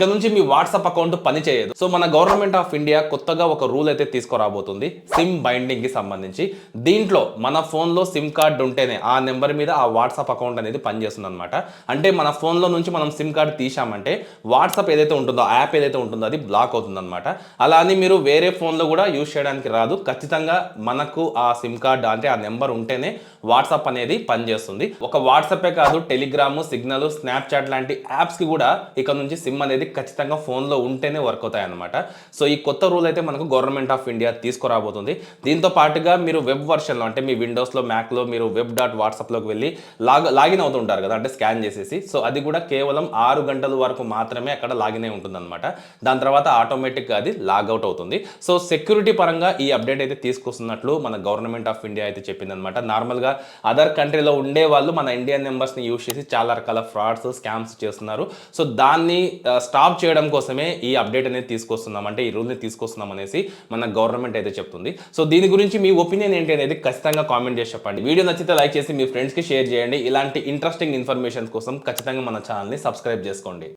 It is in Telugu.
ఇక నుంచి మీ వాట్సాప్ అకౌంట్ పని చేయదు. సో మన గవర్నమెంట్ ఆఫ్ ఇండియా కొత్తగా ఒక రూల్ అయితే తీసుకురాబోతుంది సిమ్ బైండింగ్ కి సంబంధించి. దీంట్లో మన ఫోన్లో సిమ్ కార్డ్ ఉంటేనే ఆ నెంబర్ మీద ఆ వాట్సాప్ అకౌంట్ అనేది పనిచేస్తుంది అనమాట. అంటే మన ఫోన్లో నుంచి మనం సిమ్ కార్డ్ తీసామంటే వాట్సాప్ ఏదైతే ఉంటుందో, యాప్ ఏదైతే ఉంటుందో అది బ్లాక్ అవుతుంది అనమాట. అలా అని మీరు వేరే ఫోన్లో కూడా యూజ్ చేయడానికి రాదు. ఖచ్చితంగా మనకు ఆ సిమ్ కార్డ్ అంటే ఆ నెంబర్ ఉంటేనే వాట్సాప్ అనేది పనిచేస్తుంది. ఒక వాట్సాపే కాదు, టెలిగ్రామ్, సిగ్నల్, స్నాప్చాట్ లాంటి యాప్స్కి కూడా ఇక నుంచి సిమ్ అనేది ఖచ్చితంగా ఫోన్లో ఉంటేనే వర్క్ అవుతాయి అనమాట. సో ఈ కొత్త రూల్ అయితే మనకు గవర్నమెంట్ ఆఫ్ ఇండియా తీసుకురాబోతుంది. దీంతో పాటుగా మీరు వెబ్ వర్షన్లో అంటే మీ విండోస్లో, మ్యాక్లో మీరు web.whatsappలోకి వెళ్ళి లాగిన్ అవుతుంటారు కదా, అంటే స్కాన్ చేసేసి. సో అది కూడా కేవలం 6 గంటల వరకు మాత్రమే అక్కడ లాగిన్ అయి ఉంటుంది అనమాట. దాని తర్వాత ఆటోమేటిక్గా అది లాగౌట్ అవుతుంది. సో సెక్యూరిటీ పరంగా ఈ అప్డేట్ అయితే తీసుకొస్తున్నట్లు మన గవర్నమెంట్ ఆఫ్ ఇండియా అయితే చెప్పిందనమాట. నార్మల్గా అదర్ కంట్రీలో ఉండే వాళ్ళు మన ఇండియన్ నెంబర్స్ని యూజ్ చేసి చాలా రకాల ఫ్రాడ్స్, స్కామ్స్ చేస్తున్నారు. సో దాన్ని స్టాప్ చేయడం కోసమే ఈ అప్డేట్ అనేది తీసుకొస్తున్నాం, అంటే ఈ రూల్ని తీసుకొస్తున్నాం అనేసి మన గవర్నమెంట్ అయితే చెప్తుంది. సో దీని గురించి మీ ఒపీనియన్ ఏంటి అనేది ఖచ్చితంగా కామెంట్ చేసి చెప్పండి. వీడియో నచ్చితే లైక్ చేసి మీ ఫ్రెండ్స్కి షేర్ చేయండి. ఇలాంటి ఇంట్రెస్టింగ్ ఇన్ఫర్మేషన్ కోసం ఖచ్చితంగా మన ఛానల్ని సబ్స్క్రైబ్ చేసుకోండి.